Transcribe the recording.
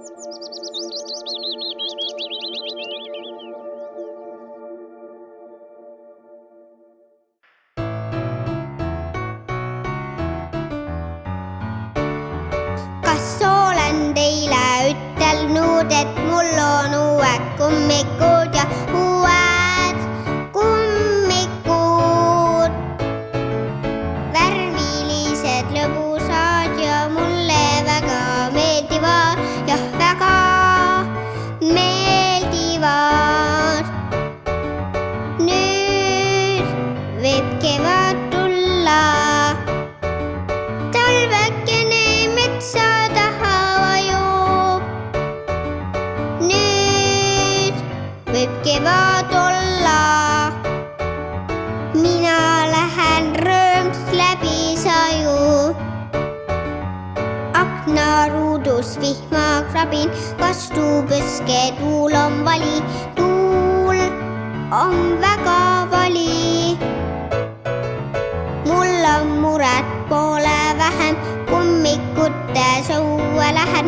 Kas olen teile ütelnud, et mul on uued kummikud ja uued kummikud? Värvilised, lõbusad ja mulle väga meeldivad, jah, väga meeldivad. Nüüd võib kevad tulla, talvekene metsa taha vajub. Nüüd võib kevad olla, mina lähen rõõms läbi saju. Aknaruudus vihma krabin, vastu põske tuul on vali, tuul on väga vali. Mul on muret poole vähem, kummikute sõue lähen.